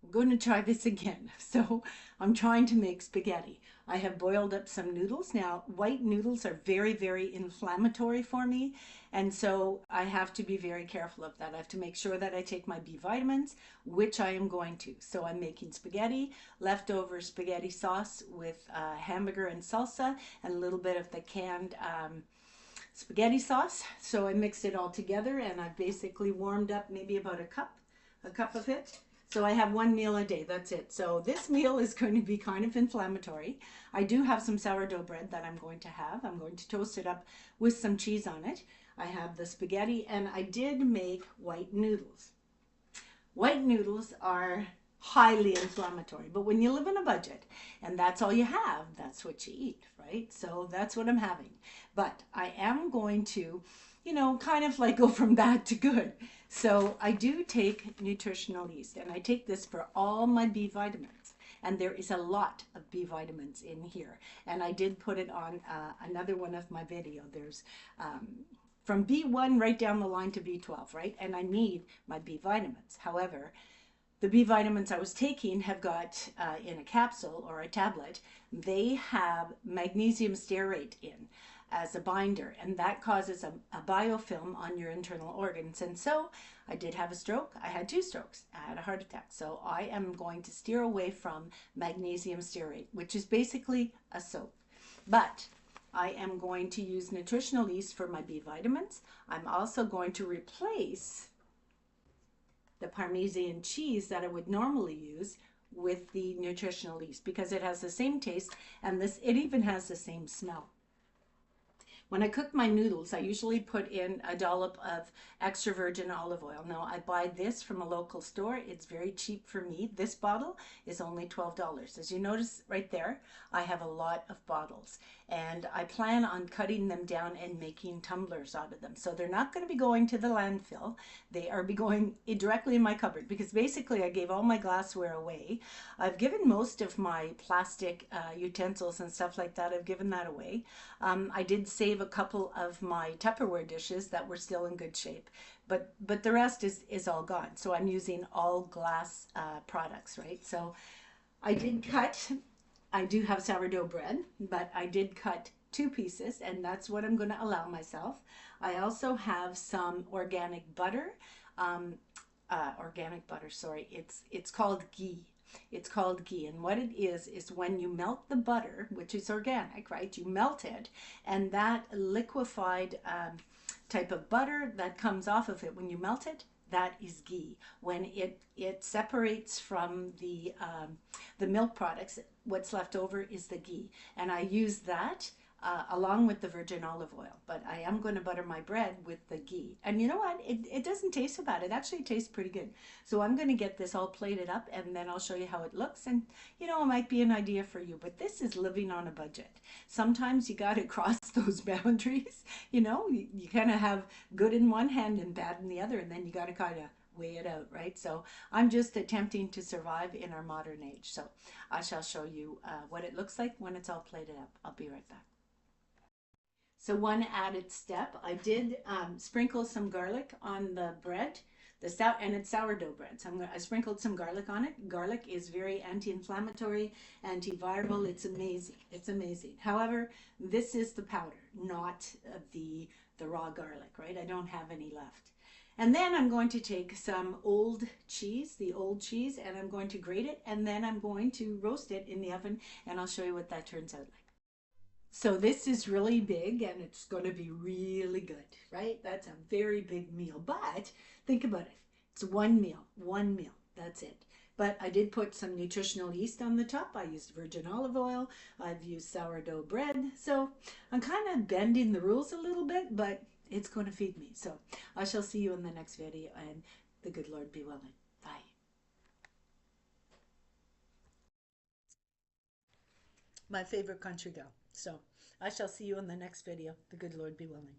I'm going to try this again. So I'm trying to make spaghetti. I have boiled up some noodles. Now, white noodles are very, very inflammatory for me. And so I have to be very careful of that. I have to make sure that I take my B vitamins, which I am going to. So I'm making spaghetti, leftover spaghetti sauce with hamburger and salsa, and a little bit of the canned spaghetti sauce. So I mixed it all together and I've basically warmed up maybe about a cup of it. So I have one meal a day, that's it. So this meal is going to be kind of inflammatory. I do have some sourdough bread that I'm going to have. I'm going to toast it up with some cheese on it. I have the spaghetti and I did make white noodles. White noodles are highly inflammatory, but when you live on a budget and that's all you have, that's what you eat, right? So that's what I'm having. But I am going to, kind of like go from bad to good. So I do take nutritional yeast and I take this for all my B vitamins. And there is a lot of B vitamins in here. And I did put it on another one of my video. There's from B1 right down the line to B12, right? And I need my B vitamins. However, the B vitamins I was taking have got in a capsule or a tablet, they have magnesium stearate in as a binder, and that causes a biofilm on your internal organs. And so I did have a stroke. I had 2 strokes. I had a heart attack. So I am going to steer away from magnesium stearate, which is basically a soap. But I am going to use nutritional yeast for my B vitamins. I'm also going to replace the Parmesan cheese that I would normally use with the nutritional yeast because it has the same taste and it even has the same smell. When I cook my noodles, I usually put in a dollop of extra virgin olive oil. Now, I buy this from a local store. It's very cheap for me. This bottle is only $12. As you notice right there, I have a lot of bottles. And I plan on cutting them down and making tumblers out of them. So they're not going to be going to the landfill. They are be going directly in my cupboard because basically I gave all my glassware away. I've given most of my plastic utensils and stuff like that. I've given that away. I did save a couple of my Tupperware dishes that were still in good shape, but the rest is all gone. So I'm using all glass products, right? So I did cut, I do have sourdough bread, but I did cut 2 pieces, and that's what I'm going to allow myself. I also have some organic butter, sorry, it's called ghee. It's called ghee, and what it is when you melt the butter, which is organic, right? You melt it, and that liquefied type of butter that comes off of it when you melt it, that is ghee. When it separates from the milk products, what's left over is the ghee, and I use that along with the virgin olive oil. But I am going to butter my bread with the ghee. And you know what? It doesn't taste so bad. It actually tastes pretty good. So I'm going to get this all plated up and then I'll show you how it looks. And it might be an idea for you. But this is living on a budget. Sometimes you got to cross those boundaries. You kind of have good in one hand and bad in the other. And then you got to kind of weigh it out, right? So I'm just attempting to survive in our modern age. So I shall show you what it looks like when it's all plated up. I'll be right back. So one added step, I did sprinkle some garlic on the bread, and it's sourdough bread. So I sprinkled some garlic on it. Garlic is very anti-inflammatory, antiviral. It's amazing. It's amazing. However, this is the powder, not the raw garlic, right? I don't have any left. And then I'm going to take some old cheese, the old cheese, and I'm going to grate it, and then I'm going to roast it in the oven, and I'll show you what that turns out like. So this is really big and it's going to be really good, right? That's a very big meal, but think about it. It's one meal, that's it. But I did put some nutritional yeast on the top. I used virgin olive oil. I've used sourdough bread. So I'm kind of bending the rules a little bit, but it's going to feed me. So I shall see you in the next video, and the good Lord be willing. Bye. My favorite country girl. So I shall see you in the next video. The good Lord be willing.